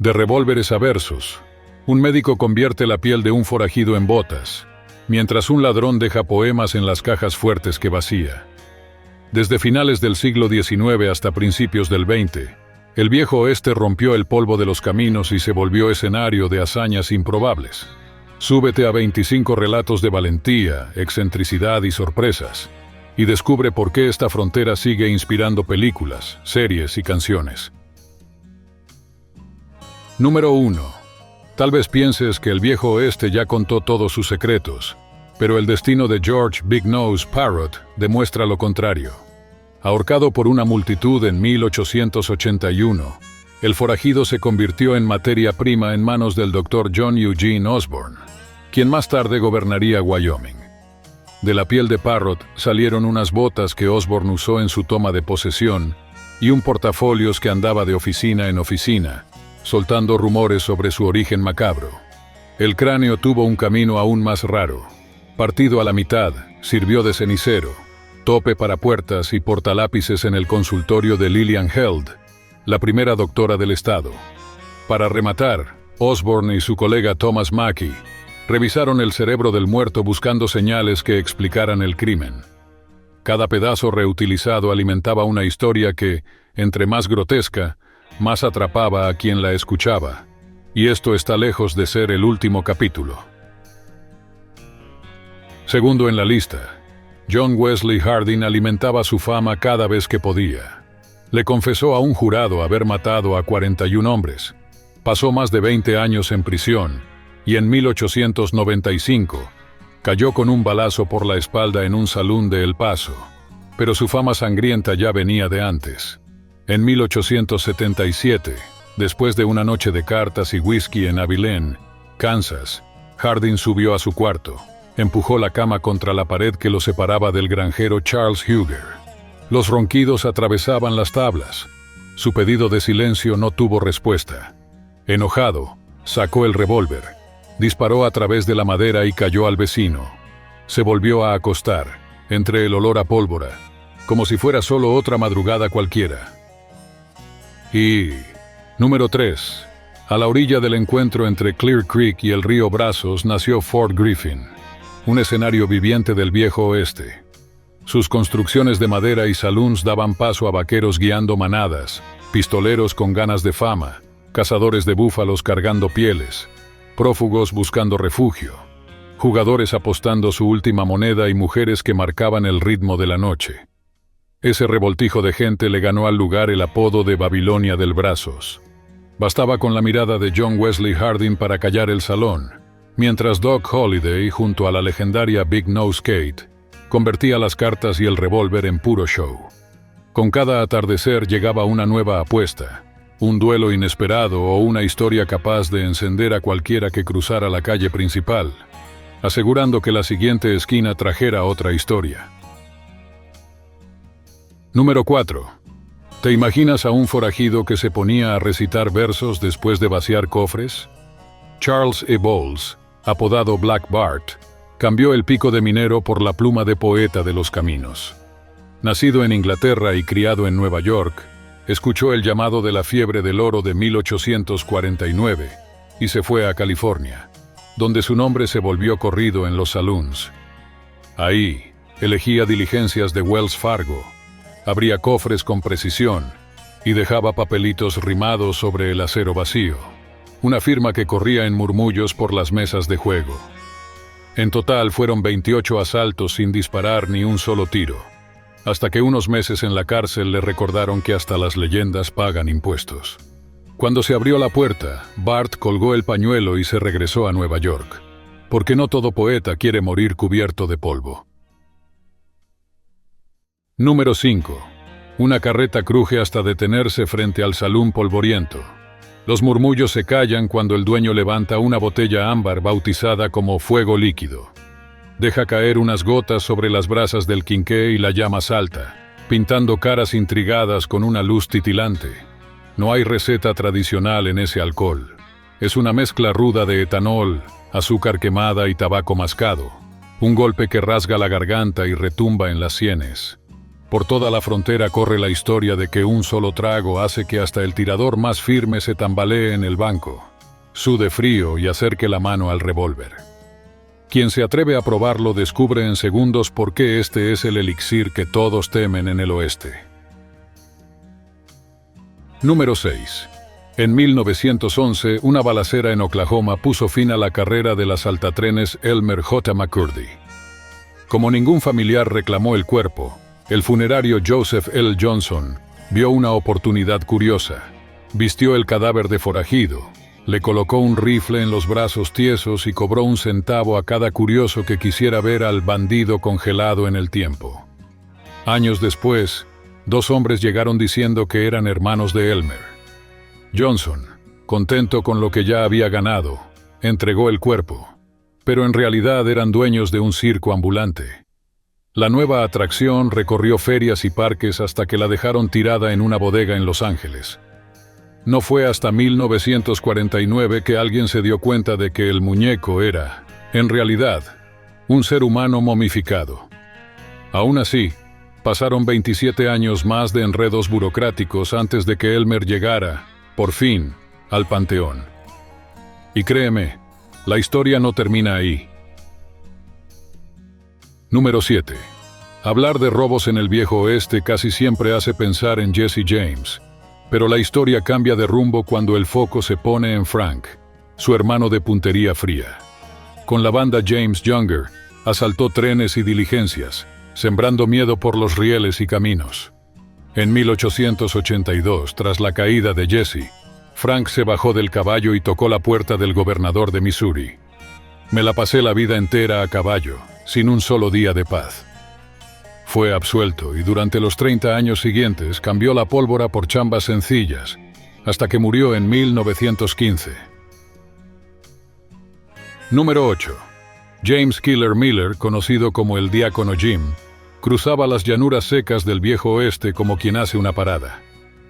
De revólveres a versos, un médico convierte la piel de un forajido en botas, mientras un ladrón deja poemas en las cajas fuertes que vacía. Desde finales del siglo XIX hasta principios del XX, el viejo oeste rompió el polvo de los caminos y se volvió escenario de hazañas improbables. Súbete a 25 relatos de valentía, excentricidad y sorpresas, y descubre por qué esta frontera sigue inspirando películas, series y canciones. Número 1. Tal vez pienses que el viejo oeste ya contó todos sus secretos, pero el destino de George Big Nose Parrott demuestra lo contrario. Ahorcado por una multitud en 1881, el forajido se convirtió en materia prima en manos del Dr. John Eugene Osborne, quien más tarde gobernaría Wyoming. De la piel de Parrott salieron unas botas que Osborne usó en su toma de posesión y un portafolios que andaba de oficina en oficina, soltando rumores sobre su origen macabro. El cráneo tuvo un camino aún más raro. Partido a la mitad, sirvió de cenicero, tope para puertas y portalápices en el consultorio de Lillian Held, la primera doctora del estado. Para rematar, Osborne y su colega Thomas Mackey revisaron el cerebro del muerto buscando señales que explicaran el crimen. Cada pedazo reutilizado alimentaba una historia que, entre más grotesca, más atrapaba a quien la escuchaba, y esto está lejos de ser el último capítulo. Segundo en la lista, John Wesley Hardin alimentaba su fama cada vez que podía. Le confesó a un jurado haber matado a 41 hombres. Pasó más de 20 años en prisión y en 1895 cayó con un balazo por la espalda en un salón de El Paso. Pero su fama sangrienta ya venía de antes. En 1877, después de una noche de cartas y whisky en Abilene, Kansas, Hardin subió a su cuarto. Empujó la cama contra la pared que lo separaba del granjero Charles Huger. Los ronquidos atravesaban las tablas. Su pedido de silencio no tuvo respuesta. Enojado, sacó el revólver, disparó a través de la madera y cayó al vecino. Se volvió a acostar, entre el olor a pólvora, como si fuera solo otra madrugada cualquiera. Y... número 3. A la orilla del encuentro entre Clear Creek y el río Brazos nació Fort Griffin, un escenario viviente del viejo oeste. Sus construcciones de madera y saloons daban paso a vaqueros guiando manadas, pistoleros con ganas de fama, cazadores de búfalos cargando pieles, prófugos buscando refugio, jugadores apostando su última moneda y mujeres que marcaban el ritmo de la noche. Ese revoltijo de gente le ganó al lugar el apodo de Babilonia del Brazos. Bastaba con la mirada de John Wesley Hardin para callar el salón, mientras Doc Holliday, junto a la legendaria Big Nose Kate, convertía las cartas y el revólver en puro show. Con cada atardecer llegaba una nueva apuesta, un duelo inesperado o una historia capaz de encender a cualquiera que cruzara la calle principal, asegurando que la siguiente esquina trajera otra historia. Número 4. ¿Te imaginas a un forajido que se ponía a recitar versos después de vaciar cofres? Charles E. Bowles, apodado Black Bart, cambió el pico de minero por la pluma de poeta de los caminos. Nacido en Inglaterra y criado en Nueva York, escuchó el llamado de la fiebre del oro de 1849 y se fue a California, donde su nombre se volvió corrido en los saloons. Ahí, elegía diligencias de Wells Fargo, abría cofres con precisión y dejaba papelitos rimados sobre el acero vacío, una firma que corría en murmullos por las mesas de juego. En total fueron 28 asaltos sin disparar ni un solo tiro, hasta que unos meses en la cárcel le recordaron que hasta las leyendas pagan impuestos. Cuando se abrió la puerta, Bart colgó el pañuelo y se regresó a Nueva York, porque no todo poeta quiere morir cubierto de polvo. Número 5. Una carreta cruje hasta detenerse frente al salón polvoriento. Los murmullos se callan cuando el dueño levanta una botella ámbar bautizada como fuego líquido. Deja caer unas gotas sobre las brasas del quinqué y la llama salta, pintando caras intrigadas con una luz titilante. No hay receta tradicional en ese alcohol. Es una mezcla ruda de etanol, azúcar quemada y tabaco mascado. Un golpe que rasga la garganta y retumba en las sienes. Por toda la frontera corre la historia de que un solo trago hace que hasta el tirador más firme se tambalee en el banco, sude frío y acerque la mano al revólver. Quien se atreve a probarlo descubre en segundos por qué este es el elixir que todos temen en el oeste. Número 6. En 1911, una balacera en Oklahoma puso fin a la carrera del asaltatrenes Elmer J. McCurdy. Como ningún familiar reclamó el cuerpo, el funerario Joseph L. Johnson vio una oportunidad curiosa. Vistió el cadáver de forajido, le colocó un rifle en los brazos tiesos y cobró un centavo a cada curioso que quisiera ver al bandido congelado en el tiempo. Años después, 2 hombres llegaron diciendo que eran hermanos de Elmer. Johnson, contento con lo que ya había ganado, entregó el cuerpo, pero en realidad eran dueños de un circo ambulante. La nueva atracción recorrió ferias y parques hasta que la dejaron tirada en una bodega en Los Ángeles. No fue hasta 1949 que alguien se dio cuenta de que el muñeco era, en realidad, un ser humano momificado. Aún así, pasaron 27 años más de enredos burocráticos antes de que Elmer llegara, por fin, al panteón. Y créeme, la historia no termina ahí. Número 7. Hablar de robos en el viejo oeste casi siempre hace pensar en Jesse James, pero la historia cambia de rumbo cuando el foco se pone en Frank, su hermano de puntería fría. Con la banda James Younger, asaltó trenes y diligencias, sembrando miedo por los rieles y caminos. En 1882, tras la caída de Jesse, Frank se bajó del caballo y tocó la puerta del gobernador de Missouri. Me la pasé la vida entera a caballo, sin un solo día de paz. Fue absuelto y durante los 30 años siguientes cambió la pólvora por chambas sencillas, hasta que murió en 1915. Número 8. James Killer Miller, conocido como el Diácono Jim, cruzaba las llanuras secas del viejo oeste como quien hace una parada.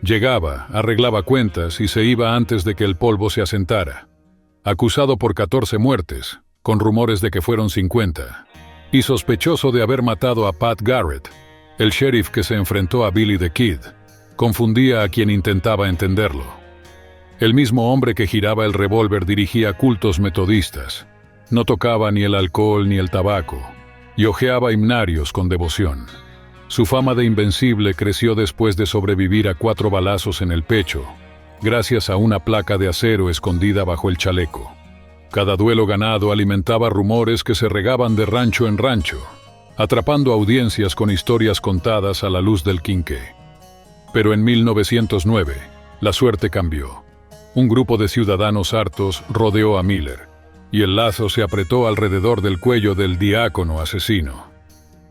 Llegaba, arreglaba cuentas y se iba antes de que el polvo se asentara. Acusado por 14 muertes, con rumores de que fueron 50, y sospechoso de haber matado a Pat Garrett, el sheriff que se enfrentó a Billy the Kid, confundía a quien intentaba entenderlo. El mismo hombre que giraba el revólver dirigía cultos metodistas, no tocaba ni el alcohol ni el tabaco, y hojeaba himnarios con devoción. Su fama de invencible creció después de sobrevivir a 4 balazos en el pecho, gracias a una placa de acero escondida bajo el chaleco. Cada duelo ganado alimentaba rumores que se regaban de rancho en rancho, atrapando audiencias con historias contadas a la luz del quinqué. Pero en 1909, la suerte cambió. Un grupo de ciudadanos hartos rodeó a Miller, y el lazo se apretó alrededor del cuello del diácono asesino.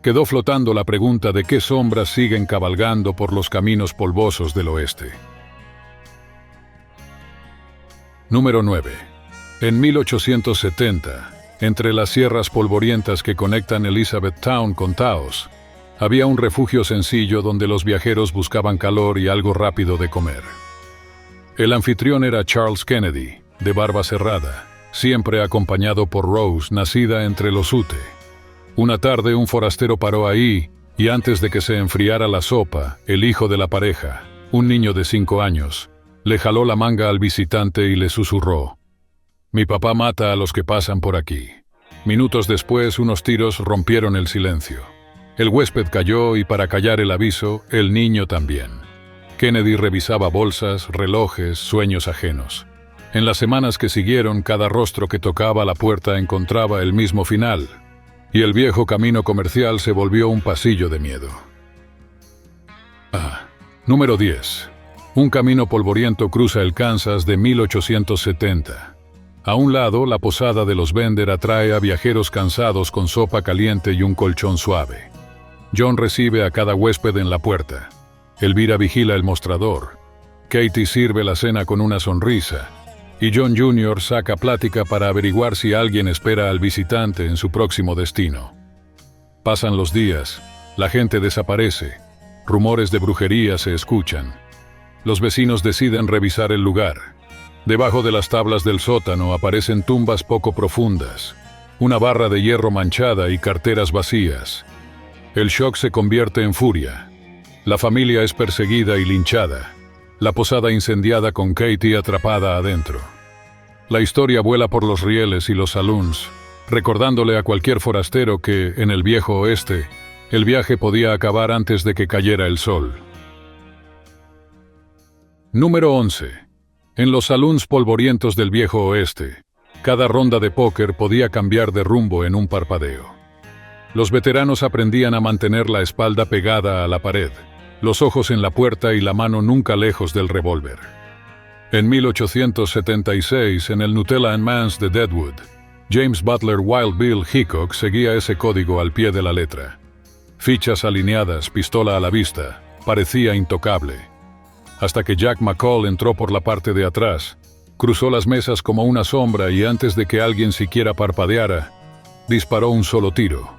Quedó flotando la pregunta de qué sombras siguen cabalgando por los caminos polvosos del oeste. Número 9. En 1870, entre las sierras polvorientas que conectan Elizabethtown con Taos, había un refugio sencillo donde los viajeros buscaban calor y algo rápido de comer. El anfitrión era Charles Kennedy, de barba cerrada, siempre acompañado por Rose, nacida entre los Ute. Una tarde un forastero paró ahí, y antes de que se enfriara la sopa, el hijo de la pareja, un niño de 5 años, le jaló la manga al visitante y le susurró: «Mi papá mata a los que pasan por aquí». Minutos después, unos tiros rompieron el silencio. El huésped cayó y, para callar el aviso, el niño también. Kennedy revisaba bolsas, relojes, sueños ajenos. En las semanas que siguieron, cada rostro que tocaba la puerta encontraba el mismo final, y el viejo camino comercial se volvió un pasillo de miedo. Número 10. Un camino polvoriento cruza el Kansas de 1870. A un lado, la posada de los Bender atrae a viajeros cansados con sopa caliente y un colchón suave. John recibe a cada huésped en la puerta. Elvira vigila el mostrador. Katie sirve la cena con una sonrisa. Y John Jr. saca plática para averiguar si alguien espera al visitante en su próximo destino. Pasan los días, la gente desaparece, rumores de brujería se escuchan. Los vecinos deciden revisar el lugar. Debajo de las tablas del sótano aparecen tumbas poco profundas, una barra de hierro manchada y carteras vacías. El shock se convierte en furia. La familia es perseguida y linchada. La posada incendiada con Katie atrapada adentro. La historia vuela por los rieles y los saloons, recordándole a cualquier forastero que, en el viejo oeste, el viaje podía acabar antes de que cayera el sol. Número 11. En los saloons polvorientos del viejo oeste, cada ronda de póker podía cambiar de rumbo en un parpadeo. Los veteranos aprendían a mantener la espalda pegada a la pared, los ojos en la puerta y la mano nunca lejos del revólver. En 1876, en el Nutella and Mans de Deadwood, James Butler Wild Bill Hickok seguía ese código al pie de la letra. Fichas alineadas, pistola a la vista, parecía intocable. Hasta que Jack McCall entró por la parte de atrás, cruzó las mesas como una sombra y antes de que alguien siquiera parpadeara, disparó un solo tiro.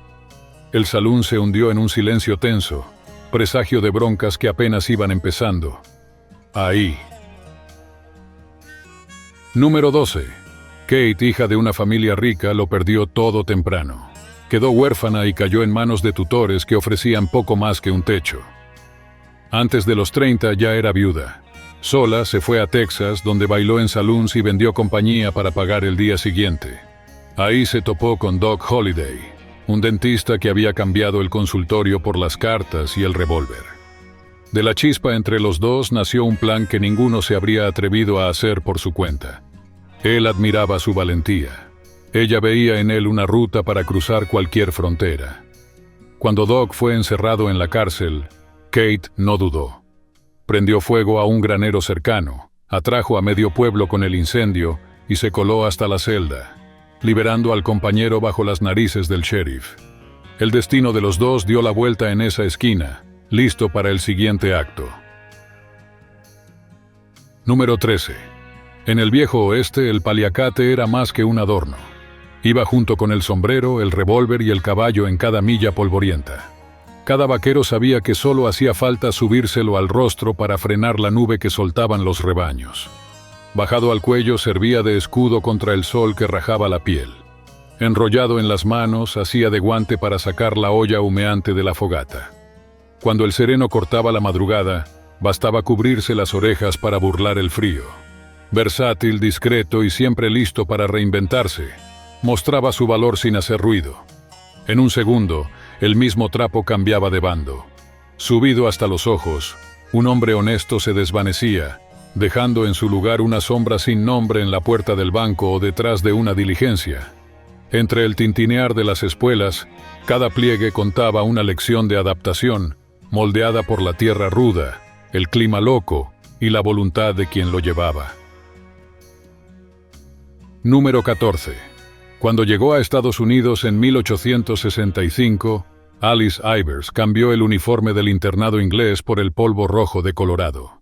El salón se hundió en un silencio tenso, presagio de broncas que apenas iban empezando. Ahí. Número 12. Kate, hija de una familia rica, lo perdió todo temprano. Quedó huérfana y cayó en manos de tutores que ofrecían poco más que un techo. Antes de los 30 ya era viuda. Sola se fue a Texas, donde bailó en saloons y vendió compañía para pagar el día siguiente. Ahí se topó con Doc Holliday, un dentista que había cambiado el consultorio por las cartas y el revólver. De la chispa entre los dos nació un plan que ninguno se habría atrevido a hacer por su cuenta. Él admiraba su valentía. Ella veía en él una ruta para cruzar cualquier frontera. Cuando Doc fue encerrado en la cárcel, Kate no dudó. Prendió fuego a un granero cercano, atrajo a medio pueblo con el incendio y se coló hasta la celda, liberando al compañero bajo las narices del sheriff. El destino de los dos dio la vuelta en esa esquina, listo para el siguiente acto. Número 13. En el viejo oeste el paliacate era más que un adorno. Iba junto con el sombrero, el revólver y el caballo en cada milla polvorienta. Cada vaquero sabía que solo hacía falta subírselo al rostro para frenar la nube que soltaban los rebaños. Bajado al cuello servía de escudo contra el sol que rajaba la piel. Enrollado en las manos hacía de guante para sacar la olla humeante de la fogata. Cuando el sereno cortaba la madrugada, bastaba cubrirse las orejas para burlar el frío. Versátil, discreto y siempre listo para reinventarse, mostraba su valor sin hacer ruido. En un segundo, el mismo trapo cambiaba de bando. Subido hasta los ojos, un hombre honesto se desvanecía, dejando en su lugar una sombra sin nombre en la puerta del banco o detrás de una diligencia. Entre el tintinear de las espuelas, cada pliegue contaba una lección de adaptación, moldeada por la tierra ruda, el clima loco y la voluntad de quien lo llevaba. Número 14. Cuando llegó a Estados Unidos en 1865, Alice Ivers cambió el uniforme del internado inglés por el polvo rojo de Colorado.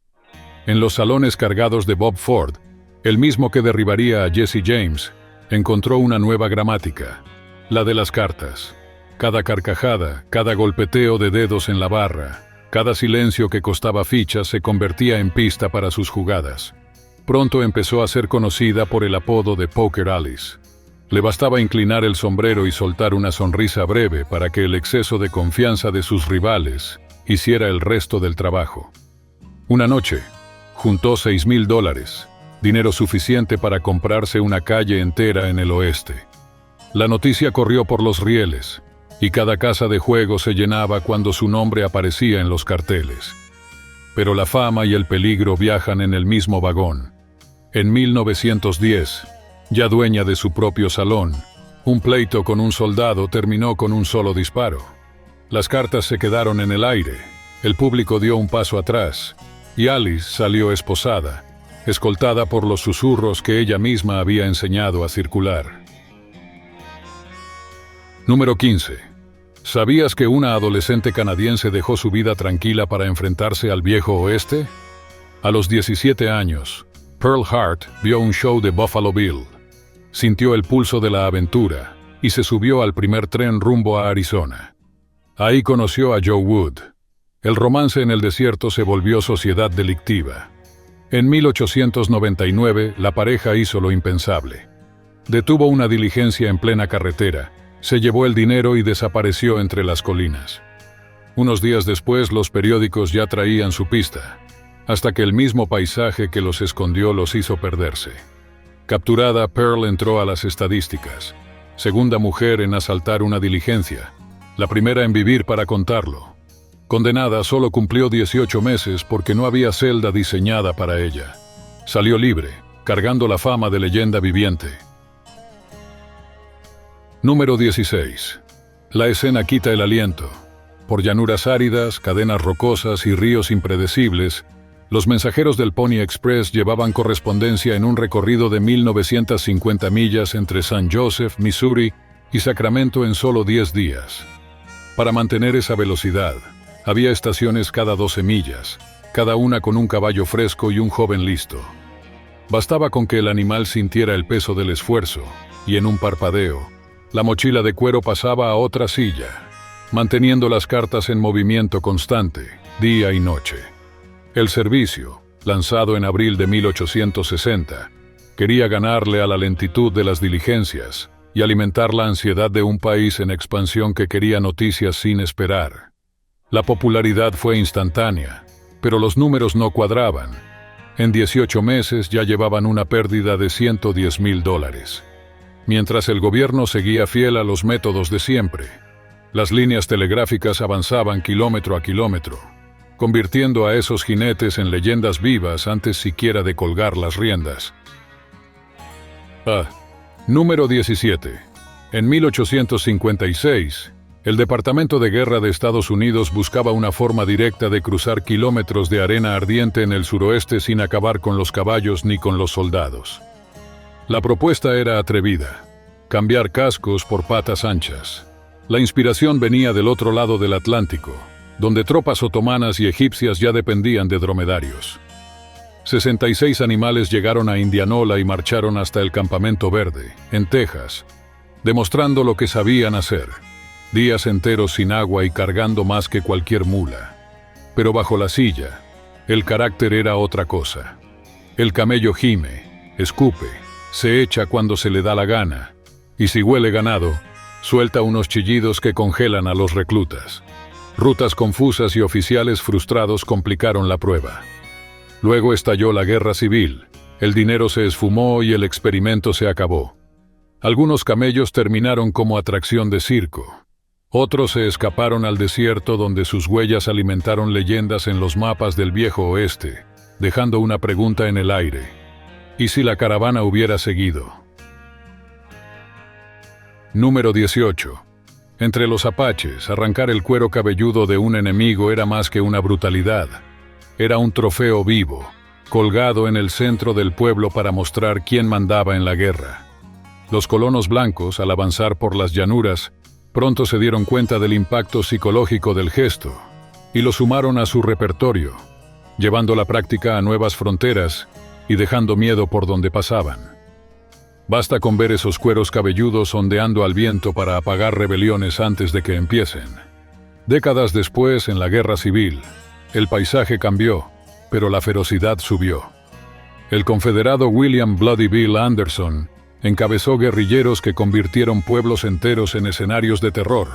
En los salones cargados de Bob Ford, el mismo que derribaría a Jesse James, encontró una nueva gramática, la de las cartas. Cada carcajada, cada golpeteo de dedos en la barra, cada silencio que costaba fichas se convertía en pista para sus jugadas. Pronto empezó a ser conocida por el apodo de Poker Alice. Le bastaba inclinar el sombrero y soltar una sonrisa breve para que el exceso de confianza de sus rivales hiciera el resto del trabajo. Una noche, juntó $6,000, dinero suficiente para comprarse una calle entera en el oeste. La noticia corrió por los rieles, y cada casa de juego se llenaba cuando su nombre aparecía en los carteles. Pero la fama y el peligro viajan en el mismo vagón. En 1910, ya dueña de su propio salón, un pleito con un soldado terminó con un solo disparo. Las cartas se quedaron en el aire, el público dio un paso atrás, y Alice salió esposada, escoltada por los susurros que ella misma había enseñado a circular. Número 15. ¿Sabías que una adolescente canadiense dejó su vida tranquila para enfrentarse al viejo oeste? A los 17 años, Pearl Hart vio un show de Buffalo Bill. Sintió el pulso de la aventura y se subió al primer tren rumbo a Arizona. Ahí conoció a Joe Wood. El romance en el desierto se volvió sociedad delictiva. En 1899, la pareja hizo lo impensable. Detuvo una diligencia en plena carretera, se llevó el dinero y desapareció entre las colinas. Unos días después los periódicos ya traían su pista, hasta que el mismo paisaje que los escondió los hizo perderse. Capturada, Pearl entró a las estadísticas. Segunda mujer en asaltar una diligencia, la primera en vivir para contarlo. Condenada, solo cumplió 18 meses porque no había celda diseñada para ella. Salió libre, cargando la fama de leyenda viviente. Número 16. La escena quita el aliento. Por llanuras áridas, cadenas rocosas y ríos impredecibles, los mensajeros del Pony Express llevaban correspondencia en un recorrido de 1950 millas entre San Joseph, Missouri, y Sacramento en solo 10 días. Para mantener esa velocidad, había estaciones cada 12 millas, cada una con un caballo fresco y un joven listo. Bastaba con que el animal sintiera el peso del esfuerzo, y en un parpadeo, la mochila de cuero pasaba a otra silla, manteniendo las cartas en movimiento constante, día y noche. El servicio, lanzado en abril de 1860, quería ganarle a la lentitud de las diligencias y alimentar la ansiedad de un país en expansión que quería noticias sin esperar. La popularidad fue instantánea, pero los números no cuadraban. En 18 meses ya llevaban una pérdida de $110,000. Mientras el gobierno seguía fiel a los métodos de siempre, las líneas telegráficas avanzaban kilómetro a kilómetro, convirtiendo a esos jinetes en leyendas vivas antes siquiera de colgar las riendas. Número 17. En 1856, el Departamento de Guerra de Estados Unidos buscaba una forma directa de cruzar kilómetros de arena ardiente en el suroeste sin acabar con los caballos ni con los soldados. La propuesta era atrevida: cambiar cascos por patas anchas. La inspiración venía del otro lado del Atlántico, donde tropas otomanas y egipcias ya dependían de dromedarios. 66 animales llegaron a Indianola y marcharon hasta el Campamento Verde, en Texas, demostrando lo que sabían hacer: días enteros sin agua y cargando más que cualquier mula. Pero bajo la silla, el carácter era otra cosa. El camello gime, escupe, se echa cuando se le da la gana, y si huele ganado, suelta unos chillidos que congelan a los reclutas. Rutas confusas y oficiales frustrados complicaron la prueba. Luego estalló la guerra civil, el dinero se esfumó y el experimento se acabó. Algunos camellos terminaron como atracción de circo. Otros se escaparon al desierto donde sus huellas alimentaron leyendas en los mapas del viejo oeste, dejando una pregunta en el aire: ¿y si la caravana hubiera seguido? Número 18. Entre los apaches, arrancar el cuero cabelludo de un enemigo era más que una brutalidad. Era un trofeo vivo, colgado en el centro del pueblo para mostrar quién mandaba en la guerra. Los colonos blancos, al avanzar por las llanuras, pronto se dieron cuenta del impacto psicológico del gesto, y lo sumaron a su repertorio, llevando la práctica a nuevas fronteras y dejando miedo por donde pasaban. Basta con ver esos cueros cabelludos ondeando al viento para apagar rebeliones antes de que empiecen. Décadas después, en la Guerra Civil, el paisaje cambió, pero la ferocidad subió. El confederado William Bloody Bill Anderson encabezó guerrilleros que convirtieron pueblos enteros en escenarios de terror.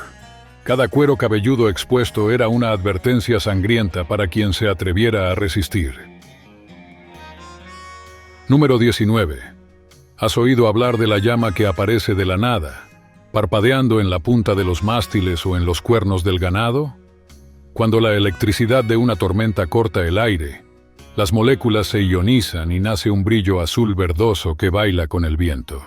Cada cuero cabelludo expuesto era una advertencia sangrienta para quien se atreviera a resistir. Número 19. ¿Has oído hablar de la llama que aparece de la nada, parpadeando en la punta de los mástiles o en los cuernos del ganado? Cuando la electricidad de una tormenta corta el aire, las moléculas se ionizan y nace un brillo azul verdoso que baila con el viento.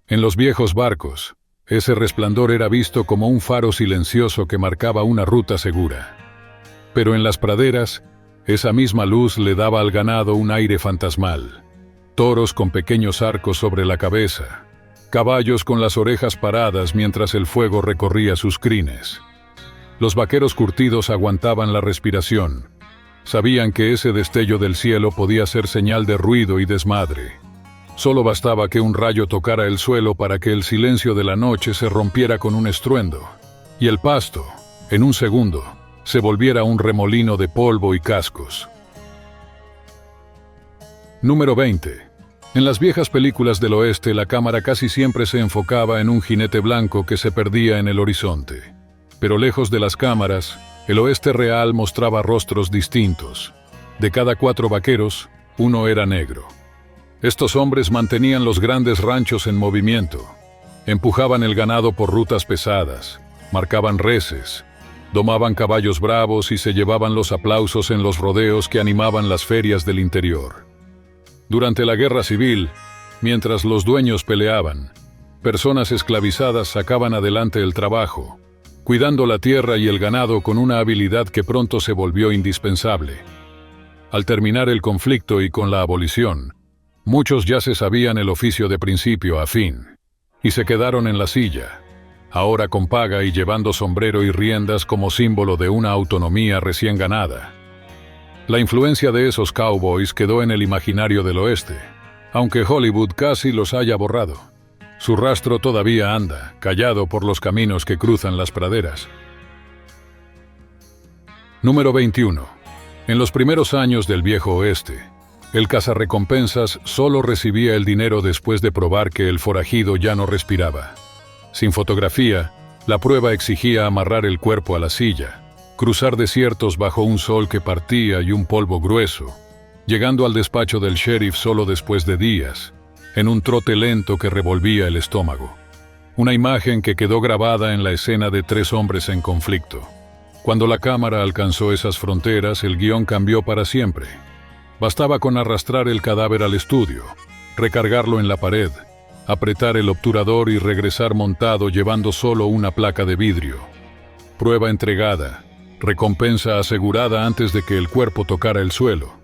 En los viejos barcos, ese resplandor era visto como un faro silencioso que marcaba una ruta segura. Pero en las praderas, esa misma luz le daba al ganado un aire fantasmal. Toros con pequeños arcos sobre la cabeza, caballos con las orejas paradas mientras el fuego recorría sus crines. Los vaqueros curtidos aguantaban la respiración. Sabían que ese destello del cielo podía ser señal de ruido y desmadre. Solo bastaba que un rayo tocara el suelo para que el silencio de la noche se rompiera con un estruendo, y el pasto, en un segundo, se volviera un remolino de polvo y cascos. Número 20. En las viejas películas del oeste, la cámara casi siempre se enfocaba en un jinete blanco que se perdía en el horizonte. Pero lejos de las cámaras, El oeste real mostraba rostros distintos. De cada 4 vaqueros, uno era negro. Estos hombres mantenían los grandes ranchos en movimiento. Empujaban el ganado por rutas pesadas, marcaban reses, domaban caballos bravos y se llevaban los aplausos en los rodeos que animaban las ferias del interior. Durante la guerra civil, mientras los dueños peleaban, personas esclavizadas sacaban adelante el trabajo, cuidando la tierra y el ganado con una habilidad que pronto se volvió indispensable. Al terminar el conflicto y con la abolición, muchos ya se sabían el oficio de principio a fin, y se quedaron en la silla, ahora con paga y llevando sombrero y riendas como símbolo de una autonomía recién ganada. La influencia de esos cowboys quedó en el imaginario del oeste, aunque Hollywood casi los haya borrado. Su rastro todavía anda, callado por los caminos que cruzan las praderas. Número 21. En los primeros años del viejo oeste, el cazarrecompensas solo recibía el dinero después de probar que el forajido ya no respiraba. Sin fotografía, la prueba exigía amarrar el cuerpo a la silla, cruzar desiertos bajo un sol que partía y un polvo grueso, llegando al despacho del sheriff solo después de días, en un trote lento que revolvía el estómago. Una imagen que quedó grabada en la escena de 3 hombres en conflicto. Cuando la cámara alcanzó esas fronteras, el guión cambió para siempre. Bastaba con arrastrar el cadáver al estudio, recargarlo en la pared, apretar el obturador y regresar montado llevando solo una placa de vidrio. Prueba entregada, recompensa asegurada antes de que el cuerpo tocara el suelo.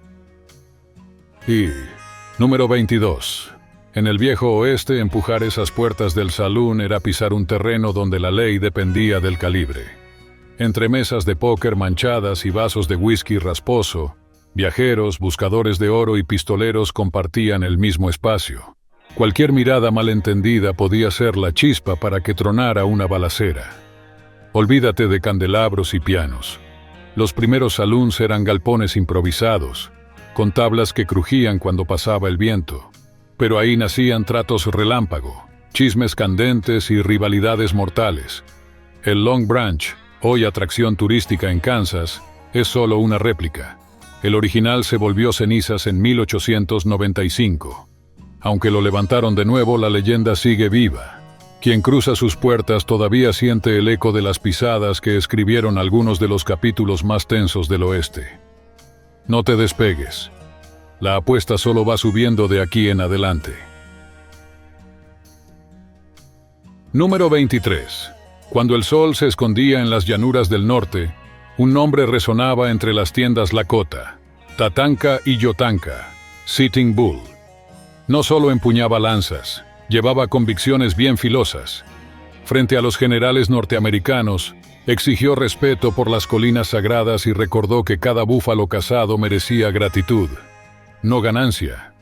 Y número 22. En el viejo oeste, empujar esas puertas del salón era pisar un terreno donde la ley dependía del calibre. Entre mesas de póker manchadas y vasos de whisky rasposo, viajeros, buscadores de oro y pistoleros compartían el mismo espacio. Cualquier mirada malentendida podía ser la chispa para que tronara una balacera. Olvídate de candelabros y pianos. Los primeros saloons eran galpones improvisados, con tablas que crujían cuando pasaba el viento. Pero ahí nacían tratos relámpago, chismes candentes y rivalidades mortales. El Long Branch, hoy atracción turística en Kansas, es solo una réplica. El original se volvió cenizas en 1895. Aunque lo levantaron de nuevo, la leyenda sigue viva. Quien cruza sus puertas todavía siente el eco de las pisadas que escribieron algunos de los capítulos más tensos del oeste. No te despegues. La apuesta solo va subiendo de aquí en adelante. Número 23. Cuando el sol se escondía en las llanuras del norte, un nombre resonaba entre las tiendas Lakota, Tatanka y Yotanka, Sitting Bull. No solo empuñaba lanzas, llevaba convicciones bien filosas. Frente a los generales norteamericanos, exigió respeto por las colinas sagradas y recordó que cada búfalo cazado merecía gratitud, no ganancia.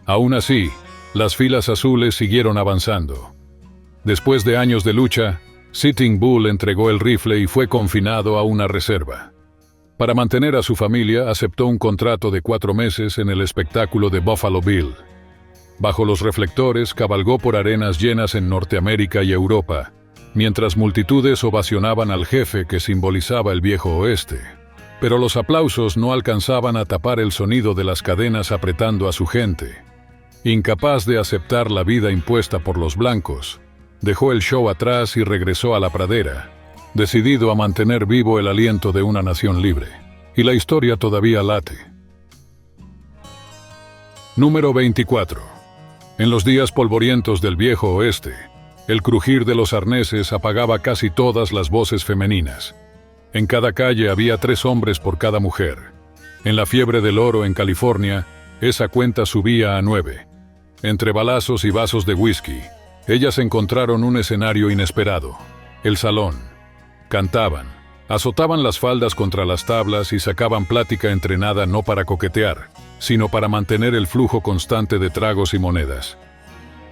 Aún así, las filas azules siguieron avanzando. Después de años de lucha, Sitting Bull entregó el rifle y fue confinado a una reserva. Para mantener a su familia, aceptó un contrato de 4 meses en el espectáculo de Buffalo Bill. Bajo los reflectores, cabalgó por arenas llenas en Norteamérica y Europa, mientras multitudes ovacionaban al jefe que simbolizaba el viejo oeste. Pero los aplausos no alcanzaban a tapar el sonido de las cadenas apretando a su gente. Incapaz de aceptar la vida impuesta por los blancos, dejó el show atrás y regresó a la pradera, decidido a mantener vivo el aliento de una nación libre. Y la historia todavía late. Número 24. En los días polvorientos del viejo oeste, el crujir de los arneses apagaba casi todas las voces femeninas. En cada calle había 3 hombres por cada mujer. En la fiebre del oro en California, esa cuenta subía a 9. Entre balazos y vasos de whisky, ellas encontraron un escenario inesperado: el salón. Cantaban, azotaban las faldas contra las tablas y sacaban plática entrenada no para coquetear, sino para mantener el flujo constante de tragos y monedas.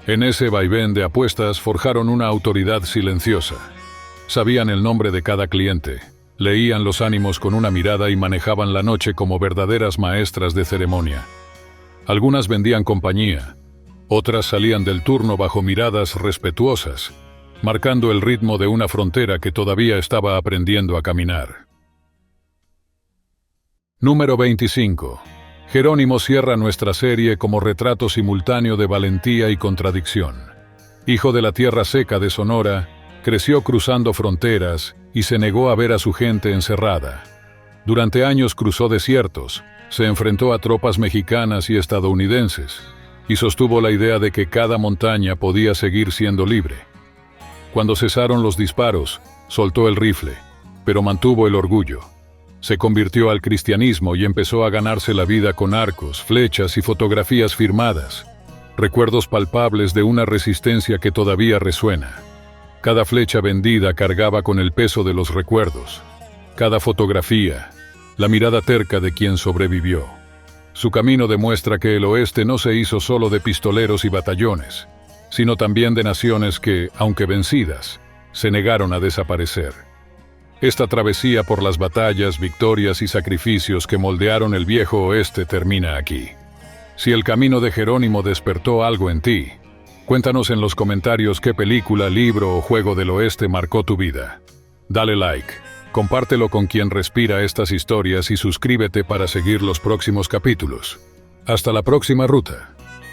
En ese vaivén de apuestas forjaron una autoridad silenciosa. Sabían el nombre de cada cliente, leían los ánimos con una mirada y manejaban la noche como verdaderas maestras de ceremonia. Algunas vendían compañía, otras salían del turno bajo miradas respetuosas, marcando el ritmo de una frontera que todavía estaba aprendiendo a caminar. Número 25. Jerónimo cierra nuestra serie como retrato simultáneo de valentía y contradicción. Hijo de la tierra seca de Sonora, creció cruzando fronteras y se negó a ver a su gente encerrada. Durante años cruzó desiertos, se enfrentó a tropas mexicanas y estadounidenses, y sostuvo la idea de que cada montaña podía seguir siendo libre. Cuando cesaron los disparos, soltó el rifle, pero mantuvo el orgullo. Se convirtió al cristianismo y empezó a ganarse la vida con arcos, flechas y fotografías firmadas, recuerdos palpables de una resistencia que todavía resuena. Cada flecha vendida cargaba con el peso de los recuerdos. Cada fotografía, la mirada terca de quien sobrevivió. Su camino demuestra que el oeste no se hizo solo de pistoleros y batallones, sino también de naciones que, aunque vencidas, se negaron a desaparecer. Esta travesía por las batallas, victorias y sacrificios que moldearon el viejo oeste termina aquí. Si el camino de Jerónimo despertó algo en ti, cuéntanos en los comentarios qué película, libro o juego del oeste marcó tu vida. Dale like, compártelo con quien respira estas historias y suscríbete para seguir los próximos capítulos. Hasta la próxima ruta.